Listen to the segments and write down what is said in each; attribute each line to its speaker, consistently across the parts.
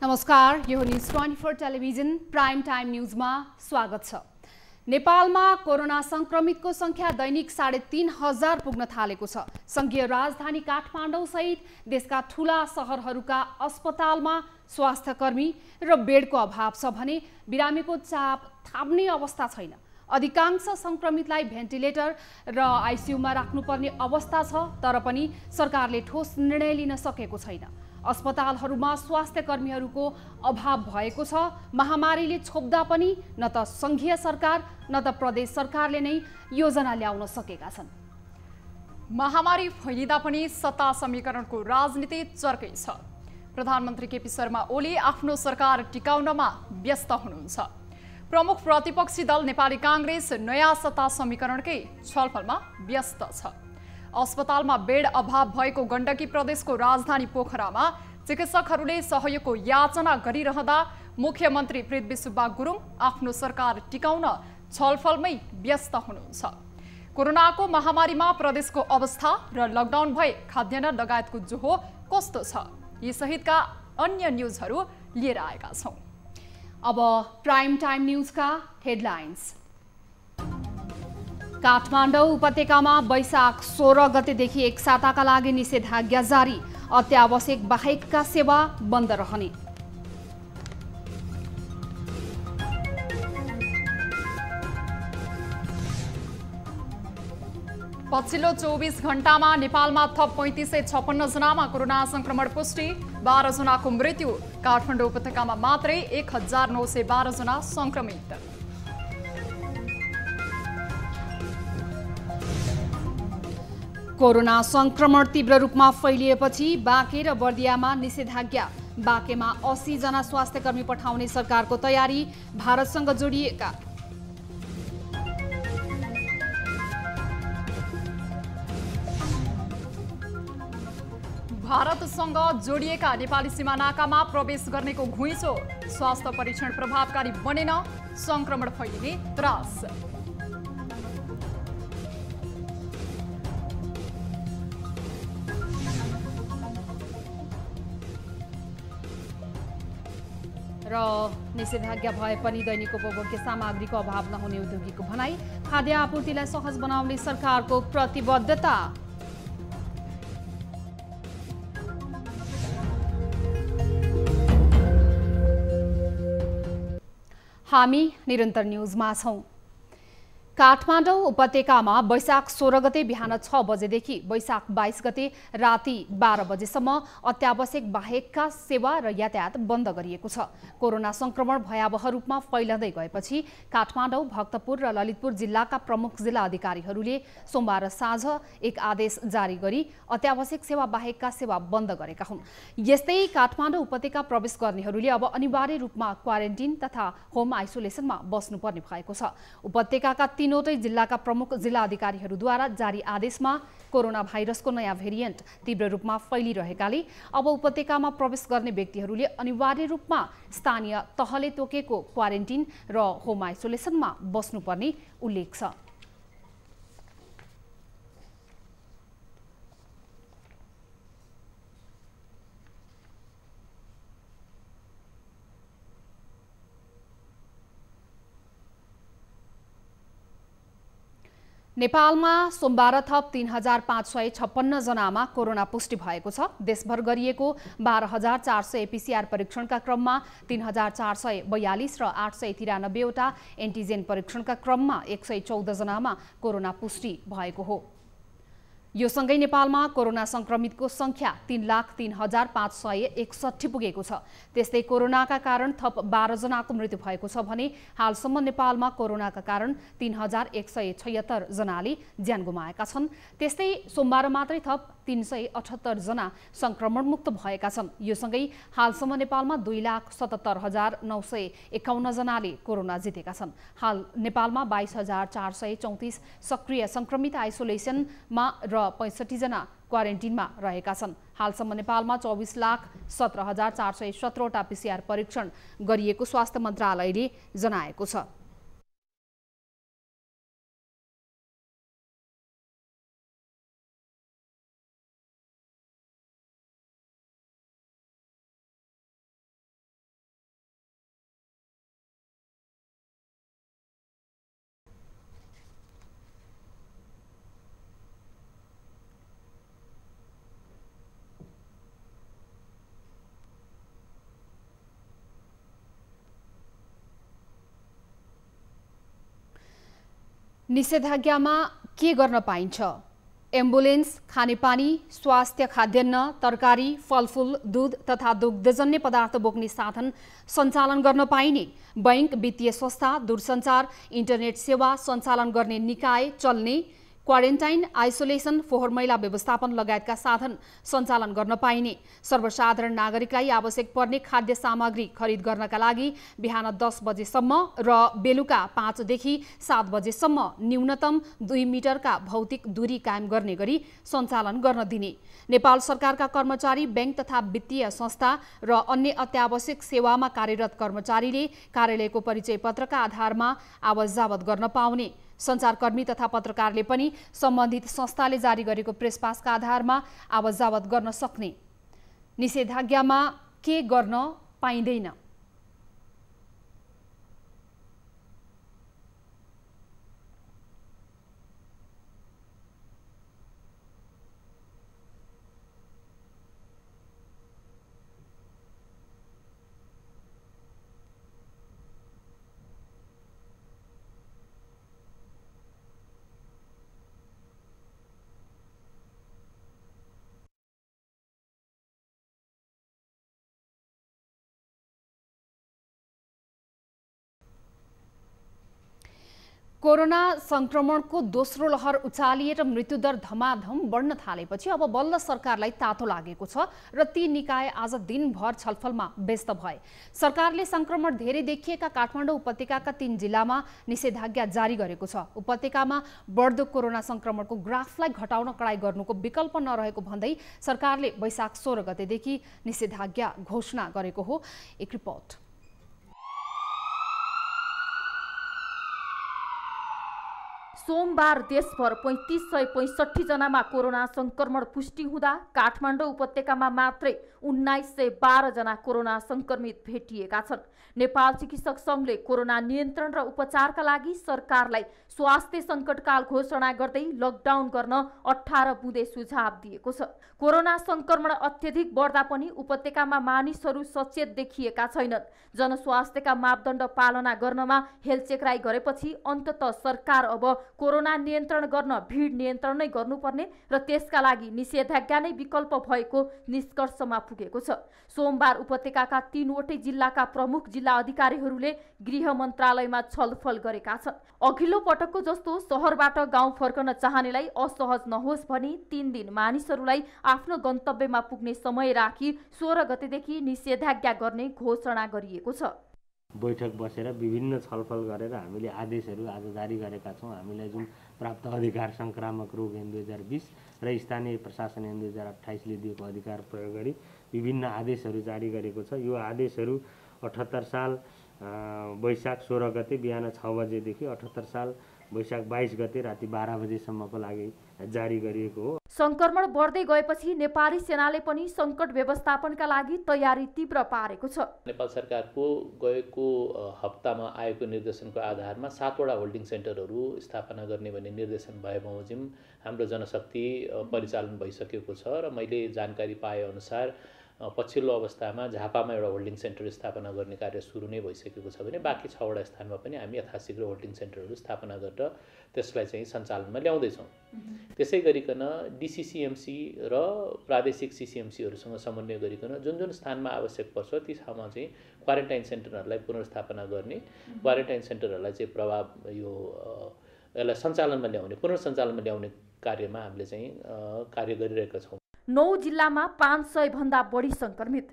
Speaker 1: नमस्कार, यो news 24 television prime time न्यूजमा स्वागत छ। नेपालमा कोरोना संक्रमितको संख्या दैनिक 3,500 पुग्न थालेको छ। संघीय राजधानी काठमाडौँ सहित देशका ठूला शहरहरूका अस्पतालमा स्वास्थ्यकर्मी र बेडको अभाव छ भने बिरामीको चाप थाम्ने अवस्था छैन। अधिकांश संक्रमितलाई भेन्टिलेटर र आइसियुमा राख्नुपर्ने अवस्था छ, तर पनि सरकारले ठोस निर्णय लिन सकेको छैन। अस्पतालहरूमा स्वास्थ्य कर्मीहरूको अभाव भएको छ। महामारीले छोप्दा पनि न त संघीय सरकार न त प्रदेश सरकारले नै योजना ल्याउन सकेका छन्।
Speaker 2: महामारी फैलिँदा पनि सत्ता समीकरणको राजनीति चर्कै छ। प्रधानमन्त्री केपी शर्मा ओली आफ्नो सरकार टिकाउनमा व्यस्त हुनुहुन्छ। प्रमुख प्रतिपक्षी दल नेपाली कांग्रेस नयाँ सत्ता समीकरणकै छलफलमा व्यस्त छ। अस्पतालमा बेड अभाव भएको गण्डकी प्रदेशको राजधानी पोखरामा चिकित्सकहरूले सहयोगको याचना गरिरहँदा मुख्यमन्त्री पृथ्वी सुब्बा गुरुङ आफ्नो सरकार टिकाउन छलफलमै व्यस्त हुनुहुन्छ। कोरोनाको महामारीमा प्रदेशको अवस्था र लकडाउन भए खाद्यान्न लगायतको जोहो कस्तो छ, यी सहितका अन्य न्युजहरू लिएर आएका छौँ।
Speaker 1: अब प्राइम टाइम न्युजका हेडलाइन्स। काठमाडौँ उपत्यकामा वैशाख 16 गतेदेखि एक साताका लागि निषेधाज्ञा जारी। अत्यावश्यक बाहेकका सेवा बन्द रहने।
Speaker 2: पछिल्लो 24 घण्टामा नेपालमा थप 3556 जनामा कोरोना संक्रमण पुष्टि, 12 जनाको मृत्यु। काठमाडौँ उपत्यकामा मात्रै 1912 जना संक्रमित।
Speaker 1: कोरोना संक्रमण तीव्र रूपमा फैलिएपछि बाँके र बर्दियामा निषेधाज्ञा। बाँकेमा 80 जना स्वास्थ्यकर्मी पठाउने सरकारको तयारी। भारतसँग जोडिएका
Speaker 2: नेपाली सीमानाकामा प्रवेश गर्नेको घुइँचो। स्वास्थ्य परीक्षण प्रभावकारी बनेन, संक्रमण फैलिने त्रास।
Speaker 1: र निषेधाज्ञा भए पनि दैनिक उपभोग्य सामग्रीको अभाव नहुने उद्योगीको भनाई। खाद्य आपूर्तिलाई सहज बनाउने सरकारको प्रतिबद्धता। हामी निरन्तर न्युजमा छौं। काठमाडौँ उपत्यकामा वैशाख 16 गते बिहान 6 बजेदेखि वैशाख 22 गते राति 12 बजेसम्म अत्यावश्यक बाहेकका सेवा र यातायात बन्द गरिएको छ। कोरोना संक्रमण भयावह रूपमा फैलदै गएपछि काठमाडौँ, भक्तपुर र ललितपुर जिल्लाका प्रमुख जिल्ला अधिकारीहरूले सोमबार साँझ एक आदेश जारी गरी अत्यावश्यक सेवा बाहेकका सेवा बन्द गरेका हुन्। यस्तै काठमाडौँ उपत्यका प्रवेश गर्नेहरूले अब अनिवार्य रूपमा क्वारेन्टिन तथा होम आइसोलेसनमा बस्नुपर्ने भएको छ। उपत्यकाका तीनवटै जिल्लाका प्रमुख जिल्ला अधिकारीहरूद्वारा जारी आदेशमा कोरोना भाइरसको नयाँ भेरिएन्ट तीव्र रूपमा फैलिरहेकाले अब उपत्यकामा प्रवेश गर्ने व्यक्तिहरूले अनिवार्य रूपमा स्थानीय तहले तोकेको क्वारेन्टिन र होम आइसोलेसनमा बस्नुपर्ने उल्लेख छ। नेपालमा सोमबार थप 3,556 जनामा कोरोना पुष्टि भएको छ। देशभर गरिएको 12,400 पीसीआर परीक्षणका क्रममा 3,442 र 893 वटा एन्टिजेन परीक्षणका क्रममा 114 जनामा कोरोना पुष्टि भएको हो। यो सँगै नेपालमा कोरोना संक्रमितको संख्या 3,03,561 पुगेको छ। त्यस्तै कोरोनाका कारण थप 12 जनाको मृत्यु भएको छ भने हालसम्म नेपालमा कोरोनाका कारण 3,176 जनाले ज्यान गुमाएका छन्। त्यस्तै सोमबार मात्रै थप 378 जना संक्रमणमुक्त भएका छन्। यो सँगै हालसम्म नेपालमा 2,77,951 जनाले कोरोना जितेका छन्। हाल नेपालमा 22,434 सक्रिय संक्रमित आइसोलेसनमा र 65 जना क्वारेन्टिनमा रहेका छन्। हालसम्म नेपालमा 24,17,417 वटा पीसीआर परीक्षण गरिएको स्वास्थ्य मन्त्रालयले जनाएको छ। निषेधाज्ञामा के गर्न पाइन्छ? एम्बुलेन्स, खानेपानी, स्वास्थ्य खाद्यान्न, तरकारी, फलफुल, दूध तथा दुग्धजन्य पदार्थ बोक्ने साधन सञ्चालन गर्न पाइने, बैंक, वित्तीय संस्था, दूरसञ्चार, इन्टरनेट सेवा सञ्चालन गर्ने निकाय चल्ने, क्वारेन्टाइन, आइसोलेसन, फोहोर मैला व्यवस्थापन लगायतका साधन सञ्चालन गर्न पाइने, सर्वसाधारण नागरिकलाई आवश्यक पर्ने खाद्य सामग्री खरिद गर्नका लागि बिहान 10 बजेसम्म र बेलुका 5 देखि 7 बजेसम्म न्यूनतम 2 मिटरका भौतिक दूरी कायम गर्ने गरी सञ्चालन गर्न दिने, नेपाल सरकारका कर्मचारी, बैंक तथा वित्तीय संस्था र अन्य अत्यावश्यक सेवामा कार्यरत कर्मचारीले कार्यालयको परिचय पत्रका आधारमा आवत-जावत गर्न पाउने, सञ्चारकर्मी तथा पत्रकारले पनि सम्बन्धित संस्थाले जारी गरेको प्रेस पासका आधारमा आवत-जावत गर्न सक्ने। निषेधाज्ञामा के गर्न पाइँदैन? कोरोना संक्रमणको दोस्रो लहर उचालिएर मृत्युदर धमाधम बढ्न थालेपछि अब बल्ल सरकारलाई तातो लागेको छ र ती निकाय आज दिनभर छलफलमा व्यस्त भए। सरकारले संक्रमण धेरै देखिएका काठमाडौँ उपत्यकाका 3 जिल्लामा निषेधाज्ञा जारी गरेको छ। उपत्यकामा बढ्दो कोरोना संक्रमणको ग्राफलाई घटाउन कडाई गर्नुको विकल्प नरहेको भन्दै सरकारले वैशाख 16 गतेदेखि निषेधाज्ञा घोषणा गरेको हो। एक रिपोर्ट।
Speaker 3: सोमबार देशभर 3565 जनामा कोरोना संक्रमण पुष्टि हुँदा काठमाडौँ उपत्यकामा मात्रै 1912 जना कोरोना संक्रमित भेटिएका छन्। नेपाल चिकित्सक संघले कोरोना नियन्त्रण र उपचारका लागि सरकारलाई स्वास्थ्य संकटकाल घोषणा गर्दै लकडाउन गर्न 18 बुँदे सुझाव दिएको छ। कोरोना संक्रमण अत्यधिक बढ्दा पनि उपत्यकामा मानिसहरू सचेत देखिएका छैनन्। जनस्वास्थ्यका मापदण्ड पालना गर्नमा हेलचेक्राई गरेपछि अन्ततः सरकार अब कोरोना नियन्त्रण गर्न भिड नियन्त्रण नै गर्नुपर्ने र त्यसका लागि निषेधाज्ञा नै विकल्प भएको निष्कर्षमा पुगेको छ। सोमबार उपत्यकाका 3 वटै जिल्लाका प्रमुख जिल्ला अधिकारीहरूले गृह मन्त्रालयमा छलफल गरेका छन्। अघिल्लो पटकको जस्तो शहरबाट गाउँ फर्कन चाहनेलाई असहज नहोस् भनी 3 दिन मानिसहरूलाई आफ्नो गन्तव्यमा पुग्ने समय राखी 16 गतेदेखि निषेधाज्ञा गर्ने घोषणा गरिएको छ।
Speaker 4: बैठक बसेर विभिन्न छलफल गरेर हामीले आदेशहरू आज जारी गरेका छौँ। हामीलाई जुन प्राप्त अधिकार संक्रामक रोग ऐन 2020 र स्थानीय प्रशासन ऐन 2028 ले दिएको अधिकार प्रयोग गरी विभिन्न आदेशहरू जारी गरेको छ। यो आदेशहरू 78 साल वैशाख 16 गते बिहान 6 बजेदेखि 78 साल वैशाख 22 गते राति 12 बजेसम्मको लागि जारी गरिएको हो।
Speaker 3: संक्रमण बढ्दै गएपछि नेपाली सेनाले पनि संकट व्यवस्थापनका लागि तयारी तीव्र पारेको छ।
Speaker 5: नेपाल सरकारको गएको हप्तामा आएको निर्देशनको आधारमा 7 वटा होल्डिङ सेन्टरहरू स्थापना गर्ने भन्ने निर्देशन भए बमोजिम हाम्रो जनशक्ति परिचालन भइसकेको छ र मैले जानकारी पाए अनुसार पछिल्लो अवस्थामा झापामा एउटा होल्डिङ सेन्टर स्थापना गर्ने कार्य सुरु नै भइसकेको छ भने बाँकी 6 वटा स्थानमा पनि हामी यथाशीघ्र होल्डिङ सेन्टरहरू स्थापना गरेर त्यसलाई चाहिँ सञ्चालनमा ल्याउँदैछौँ। त्यसै गरिकन डिसिसिएमसी र प्रादेशिक सिसिएमसीहरूसँग समन्वय गरिकन जुन जुन स्थानमा आवश्यक पर्छ ती ठाउँमा चाहिँ क्वारेन्टाइन सेन्टरहरूलाई पुनर्स्थापना गर्ने, क्वारेन्टाइन सेन्टरहरूलाई चाहिँ प्रभाव यसलाई सञ्चालनमा ल्याउने, पुनर्सञ्चालनमा ल्याउने कार्यमा हामीले चाहिँ कार्य गरिरहेका छौँ।
Speaker 3: 9 जिल्लामा 500 भन्दा बढी संक्रमित।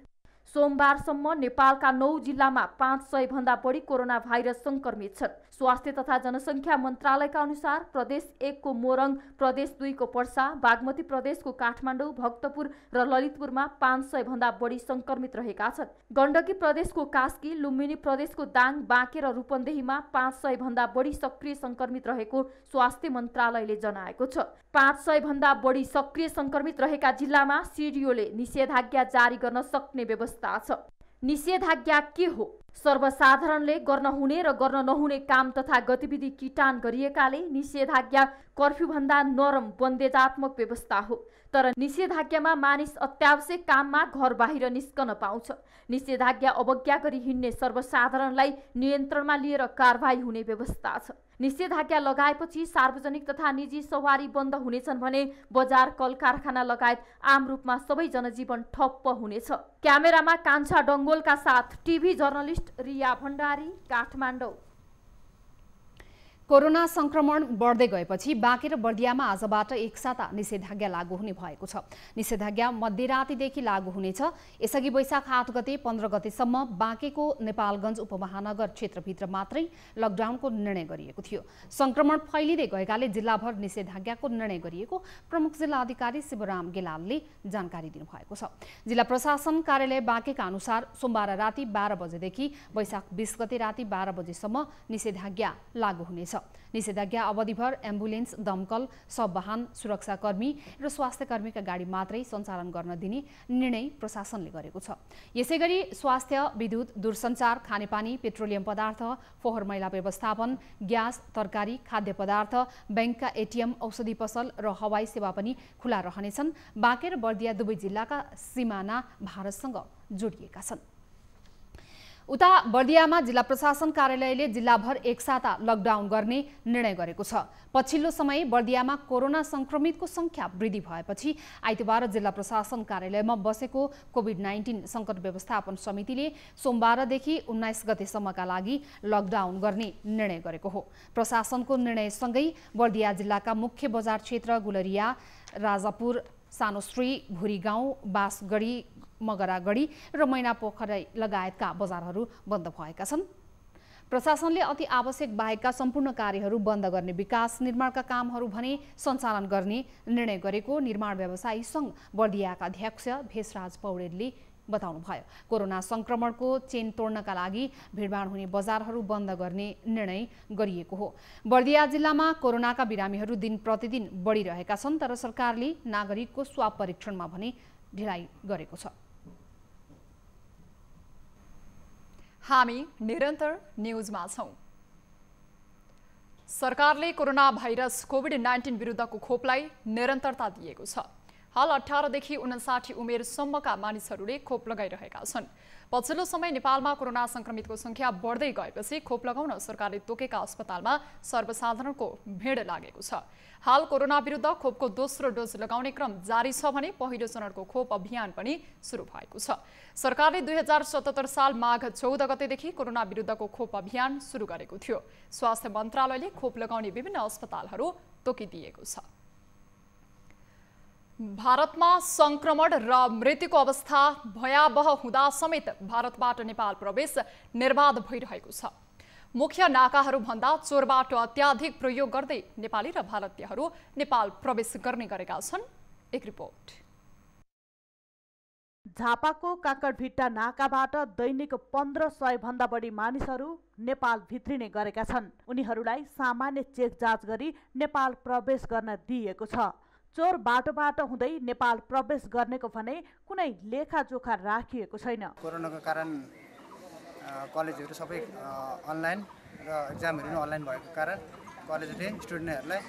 Speaker 3: सोमबारसम्म नेपालका 9 जिल्लामा 500 भन्दा बढी कोरोना भाइरस संक्रमित छन्। स्वास्थ्य तथा जनसङ्ख्या मन्त्रालयका अनुसार प्रदेश 1 को मोरङ, प्रदेश 2 को पर्सा, बागमती प्रदेशको काठमाडौँ, भक्तपुर र ललितपुरमा 500 भन्दा बढी संक्रमित रहेका छन्। गण्डकी प्रदेशको कास्की, लुम्बिनी प्रदेशको दाङ, बाँके र रूपन्देहीमा 500 भन्दा बढी सक्रिय संक्रमित रहेको स्वास्थ्य मन्त्रालयले जनाएको छ। 500 भन्दा बढी सक्रिय संक्रमित रहेका जिल्लामा सिडिओले निषेधाज्ञा जारी गर्न सक्ने व्यवस्था छ। निषेधाज्ञा के हो? सर्वसाधारणले गर्न हुने र गर्न नहुने काम तथा गतिविधि किटान गरिएकाले निषेधाज्ञा कर्फ्यू भन्दा नरम बन्देजात्मक व्यवस्था हो। तर निषेधाज्ञामा मानिस अत्यावश्यक काममा घर बाहिर निस्कन पाउँछ। निषेधाज्ञा अवज्ञा गरी हिँड्ने सर्वसाधारणलाई नियन्त्रणमा लिएर कारबाही हुने व्यवस्था छ। निषेधाज्ञा लगाएपछि सार्वजनिक तथा निजी सवारी बन्द हुनेछन् भने बजार कल कारखाना लगायत आम रूपमा सबै जनजीवन ठप्प हुनेछ। क्यामेरामा कान्छा डङ्गोलका साथ TV journalist Riya Bhandari, Kathmandu.
Speaker 1: Corona संक्रमण बढ्दै गएपछि बाँके र बर्दियामा आजबाट एकसाता निषेधाज्ञा लागू हुने भएको छ। निषेधाज्ञा मध्यरातिदेखि लागू हुनेछ। यसअघि वैशाख 8 गते 15 गतेसम्म बाँकेको नेपालगञ्ज उपमहानगर क्षेत्रभित्र मात्रै लकडाउनको निर्णय गरिएको थियो। संक्रमण फैलिँदै गएकाले जिल्लाभर निषेधाज्ञाको निर्णय गरिएको प्रमुख जिल्ला अधिकारी शिवराम गेलालले जानकारी दिनुभएको छ। जिल्ला प्रशासन कार्यालय बाँकेका अनुसार सोमबार राति 12 बजेदेखि वैशाख 20 गते राति 12 बजेसम्म निषेधाज्ञा लागू हुनेछ। निषेधाज्ञा अवधिभर एम्बुलेन्स, दमकल, सब वाहन, सुरक्षाकर्मी र स्वास्थ्यकर्मीका गाडी मात्रै सञ्चालन गर्न दिने निर्णय प्रशासनले गरेको छ। यसैगरी स्वास्थ्य, विद्युत, दूरसञ्चार, खानेपानी, पेट्रोलियम पदार्थ, फोहोर मैला व्यवस्थापन, ग्यास, तरकारी, खाद्य पदार्थ, बैंकका एटीएम, औषधि पसल र हवाई सेवा पनि खुला रहनेछन्। बाँके र बर्दिया दुवै जिल्लाका सिमाना भारतसँग जोडिएका छन्। उता बर्दियामा जिल्ला प्रशासन कार्यालयले जिल्लाभर एकसाता लकडाउन गर्ने निर्णय गरेको छ। पछिल्लो समय बर्दियामा कोरोना संक्रमितको संख्या वृद्धि भएपछि आइतबार जिल्ला प्रशासन कार्यालयमा बसेको कोभिड-19 संकट व्यवस्थापन समितिले सोमबारदेखि 19 गतेसम्मका लागि लकडाउन गर्ने निर्णय गरेको हो। प्रशासनको निर्णयसँगै बर्दिया जिल्लाका मुख्य बजार क्षेत्र गुलरिया, राजापुर, सानोश्री, भुरीगाउँ, बासगढी, मगरागढी र मैनापोखरी लगायतका बजारहरू बन्द भएका छन्। प्रशासनले अति आवश्यक बाहेकका सम्पूर्ण कार्यहरू बन्द गर्ने, विकास निर्माणका कामहरू भने सञ्चालन गर्ने निर्णय गरेको निर्माण व्यवसायी सङ्घ बर्दियाका अध्यक्ष भेषराज पौडेलले बताउनुभयो। कोरोना संक्रमणको चेन तोड्नका लागि भिडभाड हुने बजारहरू बन्द गर्ने निर्णय गरिएको हो। बर्दिया जिल्लामा कोरोनाका बिरामीहरू दिन प्रतिदिन बढिरहेका छन्, तर सरकारले नागरिकको स्वाब परीक्षणमा भने ढिलाइ गरेको छ।
Speaker 2: हामी निरन्तर न्यूजमा छौं। सरकारले कोरोना भाइरस कोभिड-19 विरुद्धको खोपलाई निरन्तरता दिएको छ। हाल 18 देखि 59 उमेरसम्मका मानिसहरूले खोप लगाइरहेका छन्। पछिल्लो समय नेपालमा कोरोना संक्रमितको संख्या बढ्दै गएपछि खोप लगाउन सरकारले तोकेका अस्पतालमा सर्वसाधारणको भिड लागेको छ। हाल कोरोना विरुद्ध खोपको दोस्रो डोज लगाउने क्रम जारी छ भने पहिलो चरणको खोप अभियान पनि सुरु भएको छ। सरकारले 2077 साल माघ 14 गतेदेखि कोरोना विरुद्धको खोप अभियान सुरु गरेको थियो। स्वास्थ्य मन्त्रालयले खोप लगाउने विभिन्न अस्पतालहरू तोकिदिएको छ। भारतमा संक्रमण र मृत्युको अवस्था भयावह हुँदा समेत भारतबाट नेपाल प्रवेश निर्बाध भइरहेको छ। मुख्य नाकाहरू भन्दा चोरबाटो अत्याधिक प्रयोग गर्दै नेपाली र भारतीयहरू नेपाल प्रवेश गर्ने गरेका छन्। एक रिपोर्ट।
Speaker 6: झापाको काकडभिट्टा नाकाबाट दैनिक 1500 भन्दा बढी मानिसहरू नेपाल भित्रिने गरेका छन्। उनीहरूलाई सामान्य चेक जाँच गरी नेपाल प्रवेश गर्न दिइएको छ। चोर बाटोबाट हुँदै नेपाल प्रवेश गर्नेको भने कुनै लेखाजोखा राखिएको छैन।
Speaker 7: कोरोनाको कारण कलेजहरू सबै अनलाइन र एक्जामहरू पनि अनलाइन भएको कारण कलेजले स्टुडेन्टहरूलाई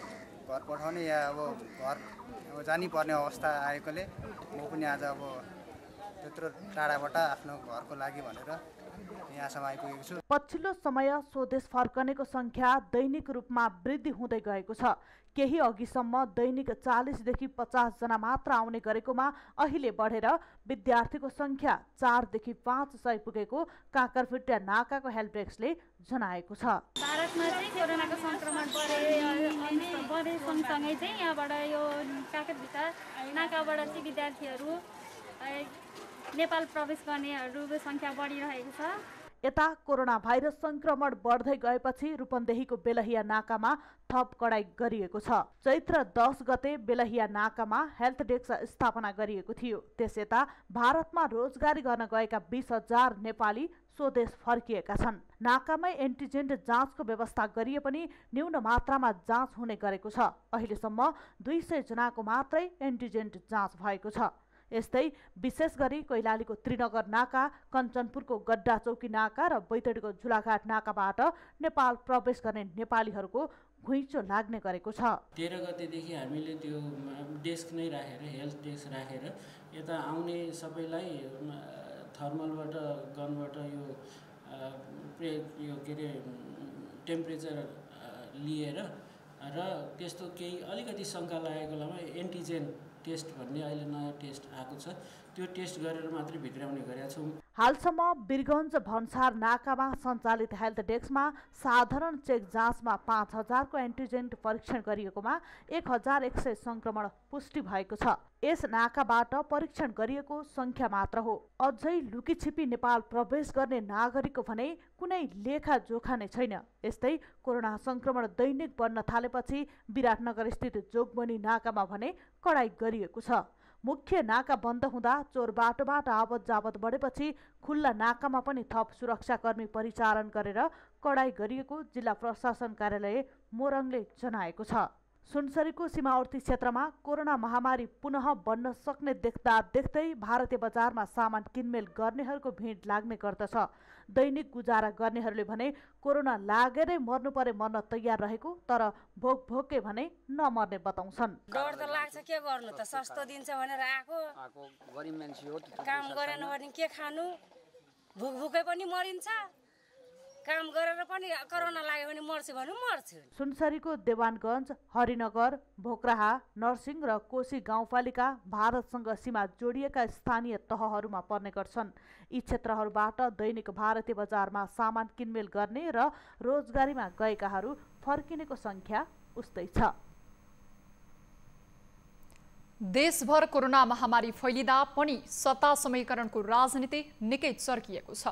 Speaker 7: घर पठाउने या घर जानै पर्ने अवस्था आएकोले म पनि आज त्यत्रो टाढाबाट आफ्नो घरको लागि भनेर यहाँसम्म आइपुगेको छु।
Speaker 6: पछिल्लो समय स्वदेश फर्कनेको संख्या दैनिक रूपमा वृद्धि हुँदै गएको छ। केही अघिसम्म दैनिक 40 देखि 50 जना मात्र आउने गरेकोमा अहिले बढेर विद्यार्थीको संख्या 4 देखि 500 पुगेको काकरभिट्टा नाकाको हेल्प डेस्कले जनाएको छ।
Speaker 8: भारतमा चाहिँ कोरोनाको संक्रमण बढे सँगसँगै चाहिँ यहाँबाट यो काकरभिट्टा नाकाबाट चाहिँ विद्यार्थीहरू नेपाल प्रवेश गर्नेहरूको संख्या बढिरहेको छ।
Speaker 6: यता कोरोना भाइरस संक्रमण बढ्दै गएपछि रूपन्देहीको बेलहिया नाकामा थप कडाई गरिएको छ। चैत्र 10 गते बेलहिया नाकामा हेल्थ डेस्क स्थापना गरिएको थियो। त्यसयता भारतमा रोजगारी गर्न गएका 20,000 नेपाली स्वदेश फर्किएका छन्। नाकामै एन्टिजेन जाँचको व्यवस्था गरिए पनि न्यून मात्रामा जाँच हुने गरेको छ। अहिलेसम्म 200 जनाको मात्रै एन्टिजेन जाँच भएको छ। यस्तै विशेष गरी कैलालीको त्रिनगर नाका, कञ्चनपुरको गड्डा चौकी नाका र बैतडीको झुलाघाट नाकाबाट नेपाल प्रवेश गर्ने नेपालीहरूको घुइँचो लाग्ने गरेको छ।
Speaker 9: 13 गतेदेखि हामीले त्यो डेस्क नै राखेर हेल्थ डेस्क राखेर यता आउने सबैलाई थर्मलबाट गनबाट यो के अरे टेम्परेचर लिएर र त्यस्तो केही अलिकति शङ्का लागेको बेलामा एन्टिजेन टेस्ट भन्ने अहिले नयाँ टेस्ट आएको छ, त्यो टेस्ट गरेर मात्रै भित्राउने गरेका छौँ।
Speaker 6: हालसम्म वीरगञ्ज भन्सार नाकामा सञ्चालित हेल्थ डेस्कमा साधारण चेक जाँचमा 5000 को एन्टिजेन परीक्षण गरिएकोमा 1100 संक्रमण पुष्टि भएको छ। यस नाकाबाट परीक्षण गरिएको संख्या मात्र हो। अझै लुकीछिपी नेपाल प्रवेश गर्ने नागरिकको भने कुनै लेखा जोखा नै छैन। यस्तै कोरोना संक्रमण दैनिक बढ्न थालेपछि विराटनगर स्थित जोगबनी नाकामा भने कडाई गरिएको छ। मुख्य नाका बन्द हुँदा चोर बाटोबाट आवत जावत बढेपछि खुल्ला नाकामा पनि थप सुरक्षाकर्मी परिचालन गरेर कडाई गरिएको जिल्ला प्रशासन कार्यालय मोरङले जनाएको छ। सुनसरीको सीमावर्ती क्षेत्रमा कोरोना महामारी पुनः बढ्न सक्ने देख्दै भारतीय बजारमा सामान किनमेल गर्नेहरूको भिड लाग्ने गर्दछ। दैनिक गुजारा गर्नेहरूले भने कोरोना लागेरै मर्नु परे मर्न तयार रहेको, तर भोकै भने नमर्ने बताउँछन्।
Speaker 10: डर त लाग्छ, के गर्नु त, सस्तो दिन्छ भनेर आएको गरिब मान्छे हो, काम गरेन भने के खानु, भुकै पनि मरिन्छ, काम गरेर पनि कोरोना लाग्यो भने मर्छु भन्नु मर्छु। सुनसरीको देवानगञ्ज, हरिनगर, भोक्राहा, नरसिंह र कोशी गाउँपालिका भारतसँग सीमा जोडिएका स्थानीय तहहरूमा पर्ने गर्छन्। यी क्षेत्रहरूबाट दैनिक भारतीय बजारमा सामान किनमेल गर्ने र रोजगारीमा गएकाहरू फर्किनेको संख्या उस्तै छ।
Speaker 2: देशभर कोरोना महामारी फैलिँदा पनि सत्ता समीकरणको राजनीति निकै चर्किएको छ।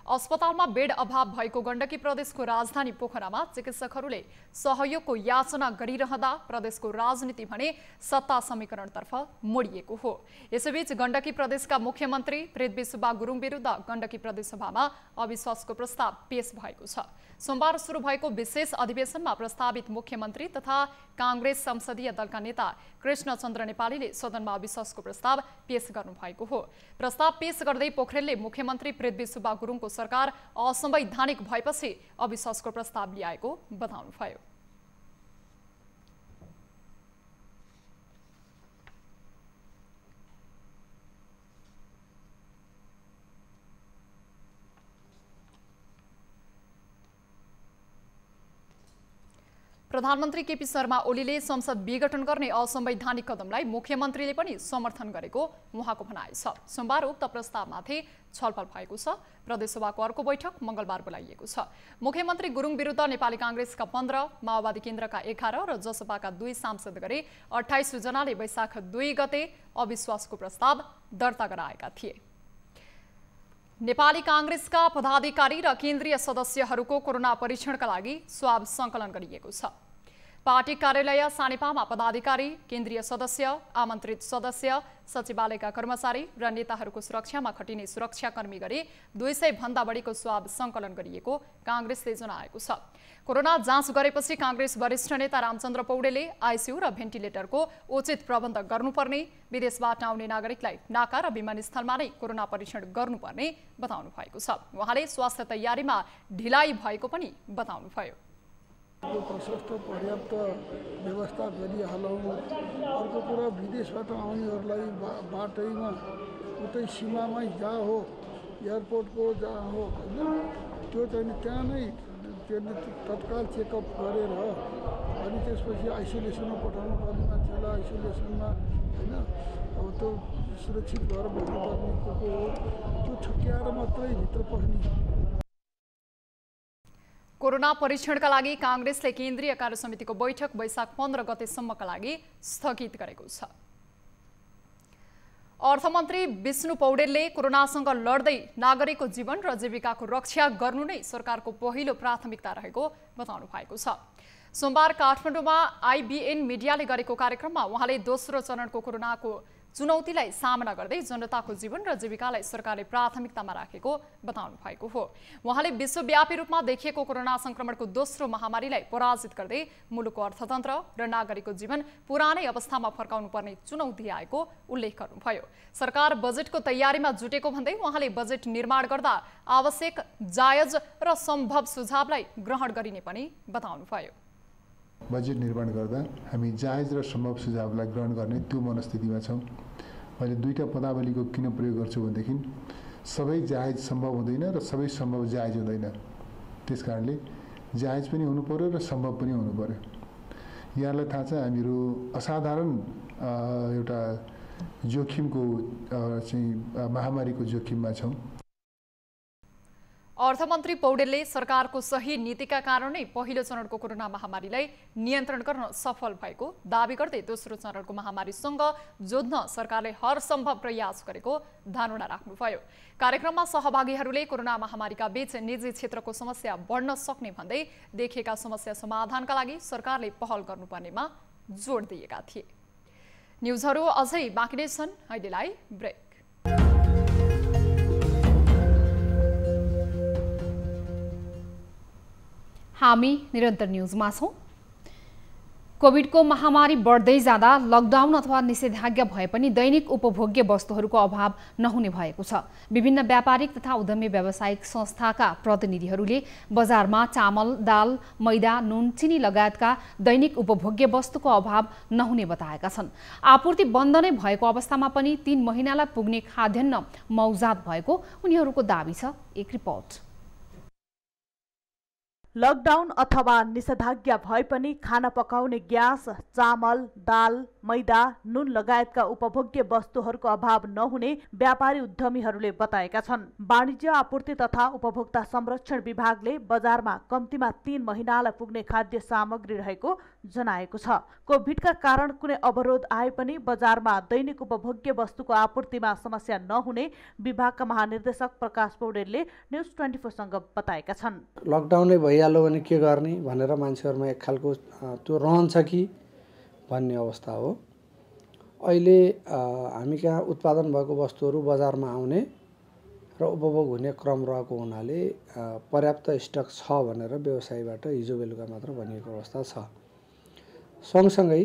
Speaker 2: अस्पतालमा बेड अभाव भएको गण्डकी प्रदेशको राजधानी पोखरामा चिकित्सकहरूले सहयोगको याचना गरिरहँदा प्रदेशको राजनीति भने सत्ता समीकरणतर्फ मोडिएको हो। यसैबीच गण्डकी प्रदेशका मुख्यमन्त्री पृथ्वी सुब्बा गुरुङ विरुद्ध गण्डकी प्रदेशसभामा अविश्वासको प्रस्ताव पेश भएको छ। सोमबार सुरु भएको विशेष अधिवेशनमा प्रस्तावित मुख्यमन्त्री तथा कांग्रेस संसदीय दलका नेता कृष्णचन्द्र नेपालीले सदनमा अविश्वासको प्रस्ताव पेश गर्नुभएको हो। प्रस्ताव पेश गर्दै पोखरेलले मुख्यमन्त्री पृथ्वी सुब्बा गुरुङको सरकार असंवैधानिक भएपछि अविश्वासको प्रस्ताव ल्याएको बताउनुभयो। प्रधानमन्त्री केपी शर्मा ओलीले संसद विघटन गर्ने असंवैधानिक कदमलाई मुख्यमन्त्रीले पनि समर्थन गरेको उहाँको भनाइ छ। सोमबार उक्त प्रस्तावमाथि छलफल भएको छ। प्रदेशसभाको अर्को बैठक मंगलबार बोलाइएको छ। मुख्यमन्त्री गुरुङ विरुद्ध नेपाली कांग्रेसका 15, माओवादी केन्द्रका 11 र जसपाका 2 सांसद गरी 28 जनाले वैशाख 2 गते अविश्वासको प्रस्ताव दर्ता गराएका थिए। नेपाली कांग्रेसका पदाधिकारी र केन्द्रीय सदस्यहरूको कोरोना परीक्षणका लागि स्वाब संकलन गरिएको छ। पार्टी कार्यालय सानेपामा पदाधिकारी, केन्द्रीय सदस्य, आमन्त्रित सदस्य, सचिवालयका कर्मचारी र नेताहरूको सुरक्षामा खटिने सुरक्षाकर्मी गरी 200 भन्दा बढीको स्वाब संकलन गरिएको कांग्रेसले जनाएको छ। कोरोना जाँच गरेपछि कांग्रेस वरिष्ठ नेता रामचन्द्र पौडेलले आइसियू र भेन्टिलेटरको उचित प्रबन्ध गर्नुपर्ने, विदेशबाट आउने नागरिकलाई नाका र विमानस्थलमा नै कोरोना परीक्षण गर्नुपर्ने बताउनु भएको छ। उहाँले स्वास्थ्य तयारीमा ढिलाइ भएको पनि बताउनुभयो।
Speaker 11: प्रशस्त पर्याप्त व्यवस्था गरिहालौँ। अर्को कुरा, विदेशबाट आउनेहरूलाई बाटैमा उतै सीमामै जहाँ हो, एयरपोर्टको जहाँ हो होइन, त्यो चाहिँ त्यहाँ नै तत्काल चेकअप गरेर अनि त्यसपछि आइसोलेसनमा पठाउनु पर्ने मान्छेलाई आइसोलेसनमा होइन, अब त्यो सुरक्षित भएर बस्नुपर्ने हो, त्यो छुट्याएर मात्रै भित्र पस्ने।
Speaker 2: कोरोना परीक्षणका लागि कांग्रेसले केन्द्रीय कार्य समितिको बैठक वैशाख 15 गतेसम्मका लागि स्थगित गरेको छ। अर्थमन्त्री विष्णु पौडेलले कोरोनासँग लड्दै नागरिकको जीवन र जीविकाको रक्षा गर्नु नै सरकारको पहिलो प्राथमिकता रहेको बताउनु भएको छ। सोमबार काठमाडौँमा आइबिएन मिडियाले गरेको कार्यक्रममा उहाँले दोस्रो चरणको कोरोनाको चुनौतीलाई सामना गर्दै जनताको जीवन र जीविकालाई सरकारले प्राथमिकतामा राखेको बताउनु भएको हो। उहाँले विश्वव्यापी रूपमा देखिएको कोरोना संक्रमणको दोस्रो महामारीलाई पराजित गर्दै मुलुकको अर्थतन्त्र र नागरिकको जीवन पुरानै अवस्थामा फर्काउनु पर्ने चुनौती आएको उल्लेख गर्नुभयो। सरकार बजेटको तयारीमा जुटेको भन्दै उहाँले बजेट निर्माण गर्दा आवश्यक, जायज र सम्भव सुझावलाई ग्रहण गरिने पनि बताउनुभयो।
Speaker 12: बजेट निर्माण गर्दा हामी जायज र सम्भव सुझावलाई ग्रहण गर्ने त्यो मनस्थितिमा छौँ। मैले दुईटा पदावलीको किन प्रयोग गर्छु भनेदेखि सबै जायज सम्भव हुँदैन र सबै सम्भव जायज हुँदैन। त्यसकारणले जायज पनि हुनु पर्यो र सम्भव पनि हुनु पर्यो। यहाँलाई थाहा छ हामीहरू असाधारण एउटा जोखिमको चाहिँ महामारीको जोखिममा छौँ।
Speaker 2: अर्थमन्त्री पौडेलले सरकारको सही नीतिका कारण नै पहिलो चरणको कोरोना महामारीलाई नियन्त्रण गर्न सफल भएको दावी गर्दै दोस्रो चरणको महामारीसँग जोड्न सरकारले हर सम्भव प्रयास गरेको धारणा राख्नुभयो। कार्यक्रममा सहभागीहरूले कोरोना महामारीका बीच निजी क्षेत्रको समस्या बढ्न सक्ने भन्दै देखिएका समस्या समाधानका लागि सरकारले पहल गर्नुपर्नेमा जोड दिएका थिए। न्युजहरू अझै बाँकी नै छन्, अहिलेलाई ब्रेक।
Speaker 1: हामी निरन्तर न्युजमा छौँ। कोभिडको महामारी बढ्दै जाँदा लकडाउन अथवा निषेधाज्ञा भए पनि दैनिक उपभोग्य वस्तुहरूको अभाव नहुने भएको छ। विभिन्न व्यापारिक तथा उद्यमी व्यावसायिक संस्थाका प्रतिनिधिहरूले बजारमा चामल, दाल, मैदा, नुन, चिनी लगायतका दैनिक उपभोग्य वस्तुको अभाव नहुने बताएका छन्। आपूर्ति बन्द नै भएको अवस्थामा पनि 3 महिनालाई पुग्ने खाद्यान्न मौजात भएको उनीहरूको दावी छ। एक रिपोर्ट।
Speaker 6: लकडाउन अथवा निषेधाज्ञा भए पनि खाना पकाउने ग्यास, चामल, दाल, मैदा, नुन लगायतका उपभोग्य वस्तुहरूको अभाव नहुने व्यापारी उद्यमीहरूले बताएका छन्। वाणिज्य आपूर्ति तथा उपभोक्ता संरक्षण विभागले बजारमा कम्तीमा 3 महिनालाई पुग्ने खाद्य सामग्री रहेको जनाएको छ। कोभिडका कारण कुनै अवरोध आए पनि बजारमा दैनिक उपभोग्य वस्तुको आपूर्तिमा समस्या नहुने विभागका महानिर्देशक प्रकाश पौडेलले न्युज 24सँग बताएका छन्।
Speaker 13: लकडाउनै भइहाल्यो भने के गर्ने भनेर मान्छेहरूमा एक खालको त्यो रहन्छ कि भन्ने अवस्था हो। अहिले हामी कहाँ उत्पादन भएको वस्तुहरू बजारमा आउने र उपभोग हुने क्रम रहेको हुनाले पर्याप्त स्टक छ भनेर व्यवसायीबाट हिजो बेलुका मात्र भनिएको अवस्था छ। सँगसँगै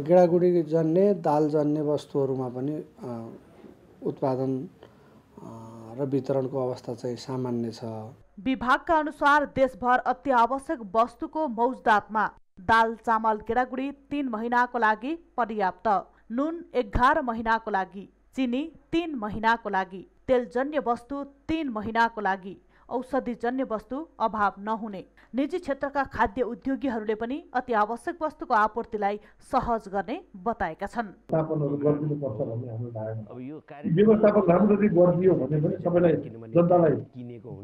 Speaker 13: गेडागुडी जन्ने दाल जन्ने वस्तुहरूमा पनि उत्पादन र वितरणको अवस्था चाहिँ सामान्य छ।
Speaker 6: विभागका अनुसार देशभर अति आवश्यक वस्तुको मौजदातमा दाल, चामल, गेडागुडी 3 महिनाको लागि पर्याप्त, नुन 11 महिनाको लागि, चिनी 3 महिनाको लागि, तेलजन्य वस्तु 3 महिनाको लागि, औषधिजन्य वस्तु अभाव नहुने। निजी क्षेत्रका खाद्य उद्योगीहरूले पनि अति आवश्यक वस्तुको आपूर्तिलाई सहज गर्ने बताएका छन्।
Speaker 14: व्यवस्थापनहरू गरिदिनुपर्छ भन्ने हाम्रो धारणा। व्यवस्थापन राम्ररी गरिदियो भने पनि सबैलाई जनतालाई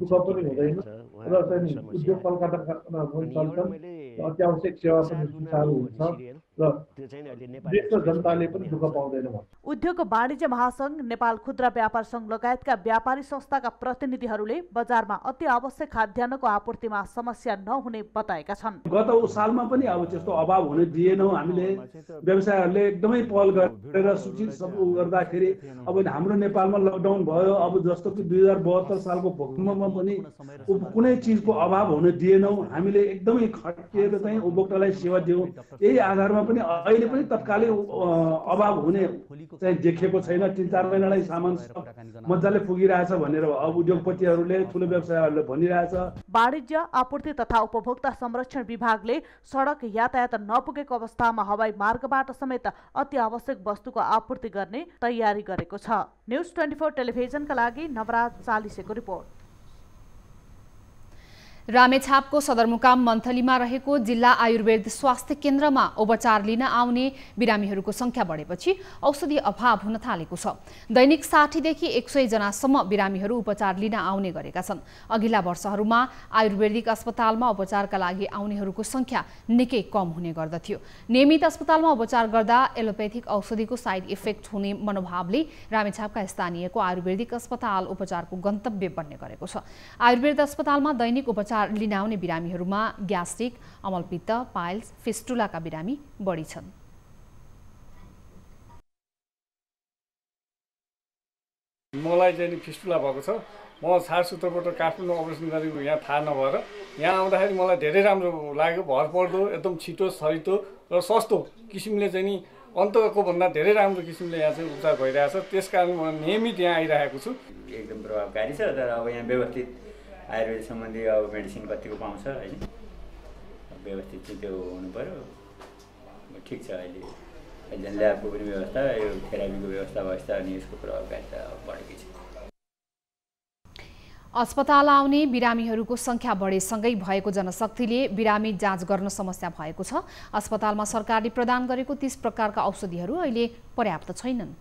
Speaker 14: दुःख पनि हुँदैन र चाहिँ उद्योग कलकत्तामा पनि चल्छन्, अत्यावश्यक सेवा पनि सुचारू हुन्छ र देशको जनताले पनि दुःख पाउँदैन।
Speaker 6: उद्योग वाणिज्य महासंघ, नेपाल खुद्रा व्यापार संघ लगायतका व्यापारी संस्थाका प्रतिनिधिहरूले बजारमा अति आवश्यक खाद्यान्नको आपूर्तिमा समस्या नहुने बताएका छन्।
Speaker 15: गत सालमा पनि अब त्यस्तो अभाव हुन दिएनौँ हामीले। व्यवसायहरूले एकदमै पहल गरेर सूचित सब गर्दाखेरि अब हाम्रो नेपालमा लकडाउन भयो। अब जस्तो कि 2072 सालको भूकम्पमा पनि कुनै चिजको अभाव हुन दिएनौँ। हामीले एकदमै खटिएर चाहिँ उपभोक्तालाई सेवा दियौँ। यही आधारमा पनि अहिले पनि तत्कालै अभाव हुने चाहिँ देखेको छैन। 3-4 महिनालाई सामान मजाले पुगिरहेछ भनेर अब उद्योगपतिहरूले, ठुलो व्यवसायहरूले भनिरहेछ।
Speaker 6: वाणिज्य आपूर्ति तथा उपभोक्ता संरक्षण विभागले सडक यातायात नपुगेको अवस्थामा हवाई मार्गबाट समेत अति आवश्यक वस्तुको आपूर्ति गर्ने तयारी गरेको छ। न्युज 24 टेलिभिजनका लागि नवराज चालिसेको रिपोर्ट।
Speaker 1: रामेछापको सदरमुकाम मन्थलीमा रहेको जिल्ला आयुर्वेद स्वास्थ्य केन्द्रमा उपचार लिन आउने बिरामीहरूको संख्या बढेपछि औषधि अभाव हुन थालेको छ। दैनिक 60 देखि 100 जनासम्म बिरामीहरू उपचार लिन आउने गरेका छन्। अघिल्ला वर्षहरूमा आयुर्वेदिक अस्पतालमा उपचारका लागि आउनेहरूको संख्या निकै कम हुने गर्दथ्यो। नियमित अस्पतालमा उपचार गर्दा एलोपेथिक औषधिको साइड इफेक्ट हुने मनोभावले रामेछापका स्थानीयको आयुर्वेदिक अस्पताल उपचारको गन्तव्य बन्ने गरेको छ। आयुर्वेद अस्पतालमा दैनिक उपचार लिन आउने बिरामीहरूमा ग्यास्ट्रिक, अमलपित्त, पाइल्स, फिस्टुलाका बिरामी बढी छन्।
Speaker 16: मलाई चाहिँ फिस्टुला भएको छ। म सारसूत्रबाट काठमाडौँ अपरेसन गरेको यहाँ थाहा नभएर यहाँ आउँदाखेरि मलाई धेरै राम्रो लाग्यो। भरपर्दो, एकदम छिटो छरितो र सस्तो किसिमले चाहिँ नि अन्तको भन्दा धेरै राम्रो किसिमले यहाँ चाहिँ उपचार भइरहेछ। त्यसकारण म नियमित यहाँ आइरहेको छु।
Speaker 17: एकदम प्रभावकारी छ। तर अब यहाँ व्यवस्थित आयुर्वेद सम्बन्धी अब मेडिसिन कतिको पाउँछ होइन, व्यवस्थित चाहिँ त्यो हुनु पर्यो। ठिक छ। अहिले ल्याबको पनि व्यवस्था, यो थेरापीको व्यवस्था भएछ अनि यसको प्रभावकारिता बढेकै छ।
Speaker 1: अस्पताल आउने बिरामीहरूको संख्या बढेसँगै भएको जनशक्तिले बिरामी जाँच गर्न समस्या भएको छ। अस्पतालमा सरकारले प्रदान गरेको 30 प्रकारका औषधिहरू अहिले पर्याप्त छैनन्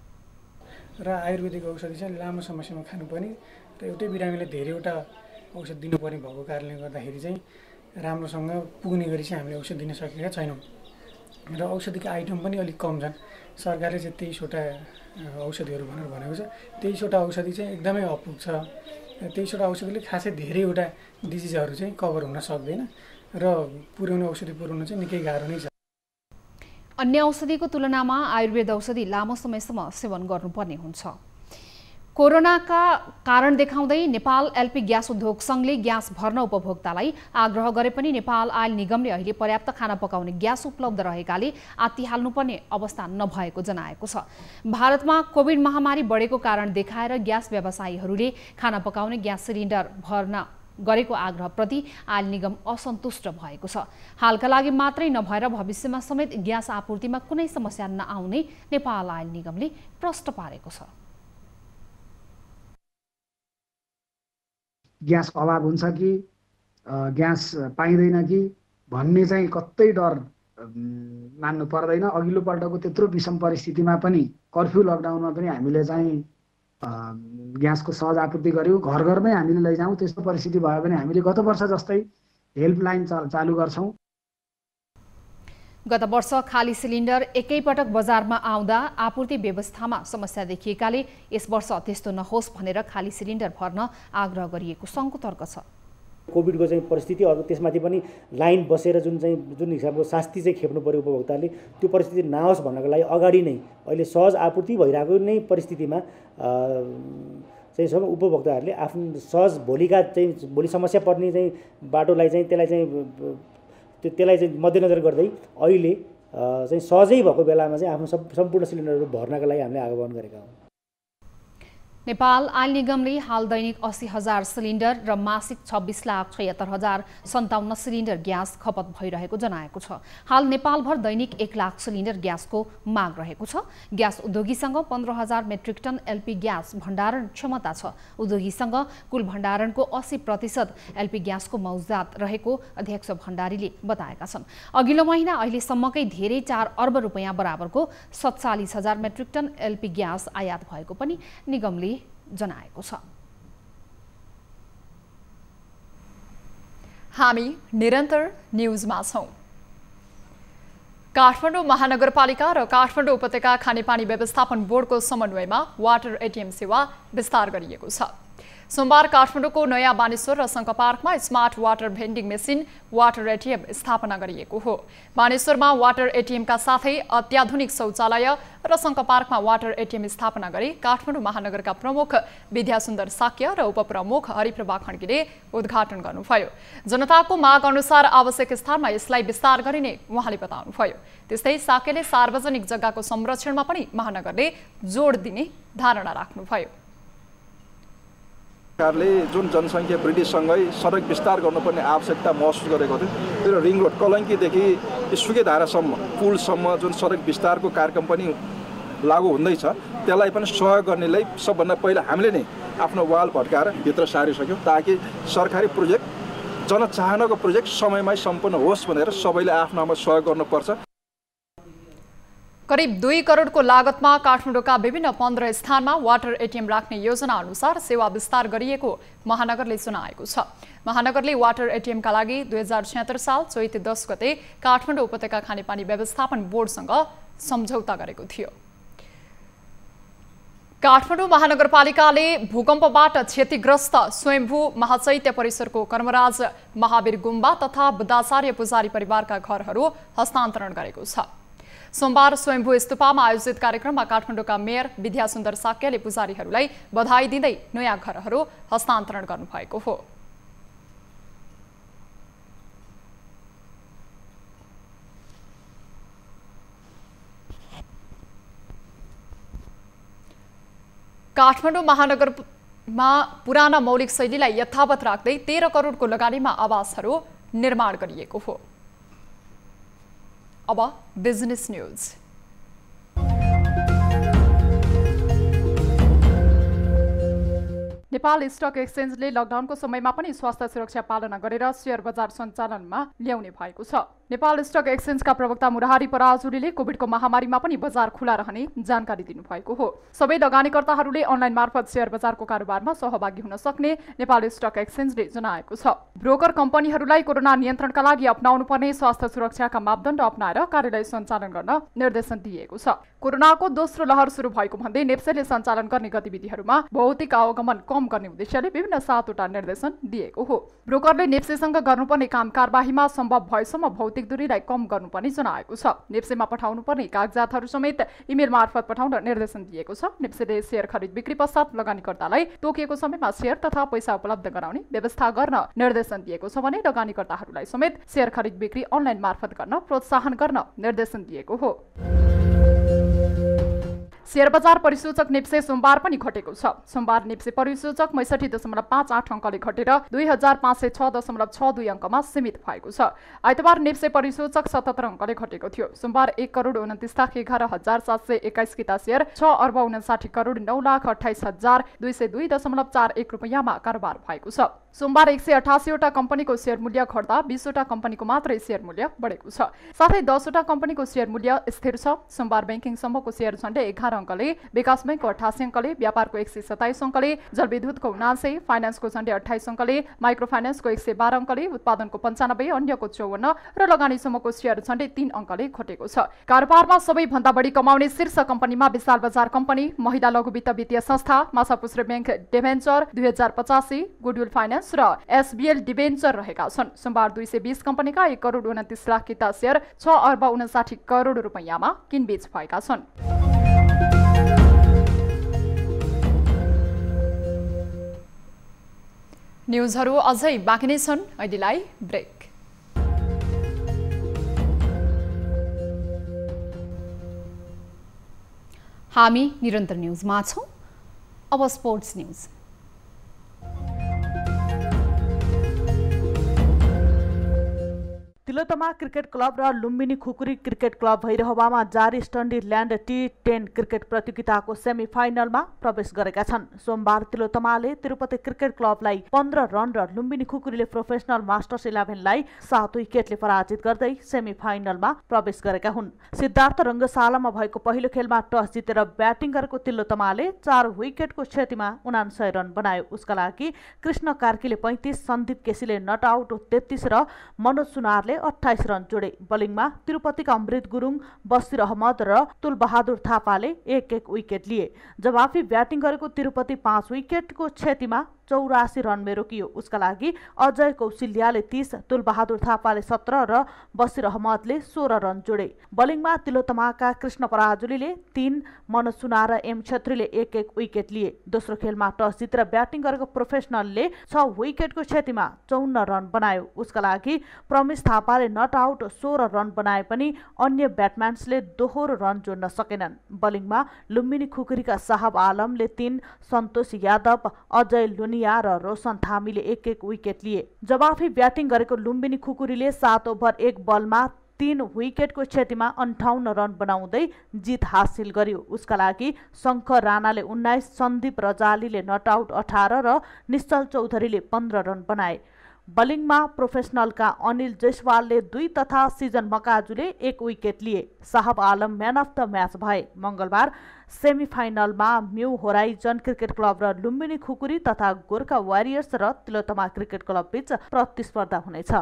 Speaker 18: र आयुर्वेदिक औषधि चाहिँ लामो समयसम्म खानुपर्ने र एउटै बिरामीलाई धेरैवटा औषध दिनुपर्ने भएको कारणले गर्दाखेरि चाहिँ राम्रोसँग पुग्ने गरी चाहिँ हामीले औषध दिन सकेका छैनौँ र औषधिका आइटम पनि अलिक कम छन्। सरकारले चाहिँ 23वटा औषधिहरू भनेर भनेको छ। 23वटा औषधि चाहिँ एकदमै अपुग छ। 23वटा औषधिले खासै धेरैवटा डिजिजहरू चाहिँ कभर हुन सक्दैन र पुर्याउने औषधि पुर्याउनु चाहिँ निकै गाह्रो नै छ।
Speaker 1: अन्य औषधिको तुलनामा आयुर्वेद औषधि लामो समयसम्म सेवन गर्नुपर्ने हुन्छ। कोरोनाका कारण देखाउँदै नेपाल एलपी ग्यास उद्योग संघले ग्यास भर्न उपभोक्तालाई आग्रह गरे पनि नेपाल आयल निगमले अहिले पर्याप्त खाना पकाउने ग्यास उपलब्ध रहेकाले आत्तिहाल्नुपर्ने अवस्था नभएको जनाएको छ। भारतमा कोभिड महामारी बढेको कारण देखाएर ग्यास व्यवसायीहरूले खाना पकाउने ग्यास सिलिन्डर भर्न गरेको आग्रहप्रति आयल निगम असन्तुष्ट भएको छ। हालका लागि मात्रै नभएर भविष्यमा समेत ग्यास आपूर्तिमा कुनै समस्या नआउने नेपाल आयल निगमले प्रश्न पारेको छ।
Speaker 19: ग्यास अभाव हुन्छ कि ग्यास पाइँदैन कि भन्ने चाहिँ कतै डर मान्नु पर्दैन। अघिल्लो पल्टको त्यत्रो विषम परिस्थितिमा पनि कर्फ्यू लकडाउनमा पनि हामीले चाहिँ ग्यासको सहज आपूर्ति गर्यौँ। घर घरमै हामीले लैजाउँ। त्यस्तो परिस्थिति भयो भने हामीले गत वर्ष जस्तै हेल्पलाइन चालु गर्छौँ।
Speaker 1: गत वर्ष खाली सिलिन्डर एकैपटक बजारमा आउँदा आपूर्ति व्यवस्थामा समस्या देखिएकाले यस वर्ष त्यस्तो नहोस् भनेर खाली सिलिन्डर भर्न आग्रह गरिएको सङ्घको तर्क छ।
Speaker 20: कोभिडको चाहिँ परिस्थिति अब त्यसमाथि पनि लाइन बसेर जुन हिसाबको शास्ति चाहिँ खेप्नु पर्यो उपभोक्ताले, त्यो परिस्थिति नआओस् भन्नको लागि अगाडि नै अहिले सहज आपूर्ति भइरहेको नै परिस्थितिमा चाहिँ उपभोक्ताहरूले आफ्नो सहज भोलि समस्या पर्ने चाहिँ बाटोलाई चाहिँ त्यसलाई चाहिँ मध्यनजर गर्दै अहिले चाहिँ सहजै भएको बेलामा चाहिँ आफ्नो सम्पूर्ण सिलिन्डरहरू भर्नका लागि हामीले आह्वान गरेका हौँ।
Speaker 1: नेपाल आयल निगमले हाल दैनिक 80,000 सिलिन्डर र मासिक 26,76,057 सिलिन्डर ग्यास खपत भइरहेको जनाएको छ। हाल नेपालभर दैनिक 1 लाख सिलिन्डर ग्यासको माग रहेको छ। ग्यास उद्योगीसँग 15,000 मेट्रिक टन एलपी ग्यास भण्डारण क्षमता छ। उद्योगीसँग कुल भण्डारणको 80% एलपी ग्यासको मौजुदात रहेको अध्यक्ष भण्डारीले बताएका छन्। अघिल्लो महिना अहिलेसम्मकै धेरै 4 अर्ब रुपैयाँ बराबरको 47,000 मेट्रिक टन एलपी ग्यास आयात भएको पनि निगमले जनाएको छ।
Speaker 2: हामी निरन्तर न्यूजमा छौं। काठमाडौँ महानगरपालिका र काठमाडौँ उपत्यका खानेपानी व्यवस्थापन बोर्डको समन्वयमा वाटर एटीएम सेवा विस्तार गरिएको छ। सोमबार काठमाडौँको नयाँ बानेश्वर र शङ्ख पार्कमा smart water vending machine water ATM स्थापना गरिएको हो। बानेश्वरमा वाटर एटीएमका साथै अत्याधुनिक शौचालय र शङ्ख पार्कमा वाटर एटीएम स्थापना गरी काठमाडौँ महानगरका प्रमुख विद्यासुन्दर साक्य र उपप्रमुख हरिप्रभा खड्गीले उद्घाटन गर्नुभयो। जनताको माग अनुसार आवश्यक स्थानमा यसलाई विस्तार गरिने उहाँले बताउनुभयो। त्यस्तै साक्यले सार्वजनिक जग्गाको संरक्षणमा पनि महानगरले जोड दिने धारणा राख्नुभयो।
Speaker 21: सरकारले जुन जनसङ्ख्या वृद्धिसँगै सडक विस्तार गर्नुपर्ने आवश्यकता महसुस गरेको थियो, त्यो रिङ रोड कलङ्कीदेखि सुकेधारासम्म पुलसम्म जुन सडक विस्तारको कार्यक्रम पनि लागू हुँदैछ, त्यसलाई पनि सहयोग गर्नेलाई सबभन्दा पहिला हामीले नै आफ्नो वाल भट्काएर भित्र सारिसक्यौँ ताकि सरकारी प्रोजेक्ट जनचाहनाको प्रोजेक्ट समयमै सम्पन्न होस् भनेर सबैले आफ्नो सहयोग गर्नुपर्छ।
Speaker 2: करिब 2 करोडको लागतमा काठमाडौँका विभिन्न 15 स्थानमा वाटर एटीएम राख्ने योजना अनुसार सेवा विस्तार गरिएको महानगरले जनाएको छ। महानगरले वाटर एटीएमका लागि 2076 साल चैत 10 गते काठमाडौँ उपत्यका खानेपानी व्यवस्थापन बोर्डसँग सम्झौता गरेको थियो। काठमाडौँ महानगरपालिकाले भूकम्पबाट क्षतिग्रस्त स्वयम्भू महाचैत्य परिसरको कर्मराज महावीर गुम्बा तथा बुद्धाचार्य पुजारी परिवारका घरहरू हस्तान्तरण गरेको छ। सोमबार स्वयम्भू स्तूपमा आयोजित कार्यक्रममा काठमाडौँका मेयर विद्यासुन्दर साक्यले पुजारीहरूलाई बधाई दिँदै नयाँ घरहरू हस्तान्तरण गर्नुभएको हो। काठमाडौँ महानगरमा पुराना मौलिक शैलीलाई यथावत राख्दै 13 करोडको लगानीमा आवासहरू निर्माण गरिएको हो। अब बिजनेस न्यूज। नेपाल स्टक एक्सचेन्जले लकडाउनको समयमा पनि स्वास्थ्य सुरक्षा पालना गरेर शेयर बजार सञ्चालनमा ल्याउने भएको छ। नेपाल स्टक एक्सचेन्जका प्रवक्ता मुरारी पराजुलीले कोभिडको महामारीमा पनि बजार खुला रहने जानकारी दिनुभएको हो। सबै लगानीकर्ताहरूले अनलाइन मार्फत शेयर बजारको कारोबारमा सहभागी हुन सक्ने नेपाल स्टक एक्सचेन्जले जनाएको छ। ब्रोकर कम्पनीहरूलाई कोरोना नियन्त्रणका लागि अपनाउनुपर्ने स्वास्थ्य सुरक्षाका मापदण्ड अपनाएर कार्यालय सञ्चालन गर्न निर्देशन दिएको छ। कोरोनाको दोस्रो लहर सुरु भएको भन्दै नेप्सेले सञ्चालन गर्ने गतिविधिहरूमा भौतिक आवागमन कम गर्ने उद्देश्यले विभिन्न 7वटा निर्देशन दिएको हो। ब्रोकरले नेप्सेसँग गर्नुपर्ने काम कारबाहीमा सम्भव भएसम्म भौतिक दूरीलाई कम गर्नुपर्ने जनाएको छ। नेप्सेमा पठाउनुपर्ने कागजातहरू समेत इमेल मार्फत पठाउन निर्देशन दिएको छ। नेप्सेले शेयर खरिद बिक्री पश्चात लगानीकर्तालाई तोकिएको समयमा शेयर तथा पैसा उपलब्ध गराउने व्यवस्था गर्न निर्देशन दिएको छ भने लगानीकर्ताहरूलाई समेत शेयर खरिद बिक्री अनलाइन मार्फत गर्न प्रोत्साहन गर्न निर्देशन दिएको हो। शेयर बजार परिसूचक नेप्से सोमबार पनि घटेको छ। सोमबार नेप्से परिसूचक ६५.58 अङ्कले घटेर 2506.62 अङ्कमा सीमित भएको छ। आइतबार नेप्से परिसूचक 77 अङ्कले घटेको थियो। सोमबार 1,29,11,721 किता शेयर 6,59,9,28,202.41 रुपैयाँमा कारोबार भएको छ। सोमबार 188 वटा कम्पनीको शेयर मूल्य घट्दा 20 वटा कम्पनीको मात्रै शेयर मूल्य बढेको छ। साथै 10 वटा कम्पनीको शेयर मूल्य स्थिर छ। सोमबार बैंकिङ समूहको शेयर झण्डै 11 अङ्कले, विकास बैंकको 88 अङ्कले, व्यापारको 127 अङ्कले, जलविद्युतको 79, फाइनान्सको झण्डै 28 अङ्कले, माइक्रो फाइनान्सको 112 अङ्कले, उत्पादनको 95, अन्यको 54 र लगानी समूहको शेयर झण्डै 3 अङ्कले घटेको छ। कारोबारमा सबैभन्दा बढी कमाउने शीर्ष कम्पनीमा विशाल बजार कम्पनी, महिला लघु वित्त वित्तीय संस्था, Machhapuchchhre bank debenture 2085, goodwill finance र एसबीएल डिभेन्चर रहेका छन्। सोमबार 220 कम्पनीका 1,29,00,000 किता शेयर 6,59 करोड रुपैयाँमा किनबेच भएका छन्। न्युजहरू अझै बाँकी नै छन्, अहिलेलाई ब्रेक।
Speaker 1: हामी निरन्तर न्युजमा छौं। अब sports news.
Speaker 6: Tilottama cricket club र लुम्बिनी खुकुरी क्रिकेट क्लब भैरहवामा जारी स्टन्डी ल्यान्ड T10 क्रिकेट प्रतियोगिताको सेमिफाइनलमा प्रवेश गरेका छन्। सोमबार तिलोत्तमाले तिरुपति क्रिकेट क्लबलाई 15 रन र लुम्बिनी खुकुरीले प्रोफेसनल मास्टर्स 11लाई 7 विकेटले पराजित गर्दै सेमिफाइनलमा प्रवेश गरेका हुन्। सिद्धार्थ रङ्गशालामा भएको पहिलो खेलमा टस जितेर ब्याटिङ गरेको तिलोत्तमाले 4 विकेटको क्षतिमा 79 रन बनायो। उसका लागि कृष्ण कार्कीले 35, सन्दीप केसीले नट आउट 33 र मनोज सुनारले 28 रन जोडे। बलिङमा तिरुपतिका अमृत गुरुङ, बसिर अहमद र तुलबहादुर थापाले 1-1 विकेट लिए। जवाफी ब्याटिङ गरेको तिरुपति 5 विकेटको क्षतिमा 84 रनमै रोकियो। उसका लागि अजय कौशिल्याले 30, तुलबहादुर थापाले 17 र बसिर अहमदले 16 रन जोडे। बलिङमा तिलोत्तमाका कृष्ण पराजुलीले 3, मनोज सुनार र एम छेत्रीले 1-1 विकेट लिए। दोस्रो खेलमा टस जितेर ब्याटिङ गरेको प्रोफेसनलले 6 विकेटको क्षतिमा 54 रन बनायो। उसका लागि प्रमेश थापाले नट आउट 16 रन बनाए पनि अन्य ब्याटम्यान्सले दोहोरो रन जोड्न सकेनन्। बलिङमा लुम्बिनी खुकुरीका साहब आलमले 3, सन्तोष यादव, अजय लुनिया र रोशन थामीले 1-1 विकेट लिए। जवाफी ब्याटिङ गरेको लुम्बिनी खुकुरीले 7 ओभर 1 बलमा 3 विकेटको क्षतिमा 58 रन बनाउँदै जित हासिल गर्यो। उसका लागि शङ्कर राणाले 19, सन्दीप रजालीले नट आउट 18 र निश्चल चौधरीले 15 रन बनाए। बलिङमा प्रोफेसनलका अनिल जैसवालले 2 तथा सिजन मकाजुले 1 विकेट लिए। साहब आलम म्यान अफ द म्याच भए। मंगलबार सेमिफाइनलमा म्यू होराइजन क्रिकेट क्लब र लुम्बिनी खुकुरी तथा गोर्खा वारियर्स र तिलोत्तमा क्रिकेट क्लब बीच प्रतिस्पर्धा हुनेछ।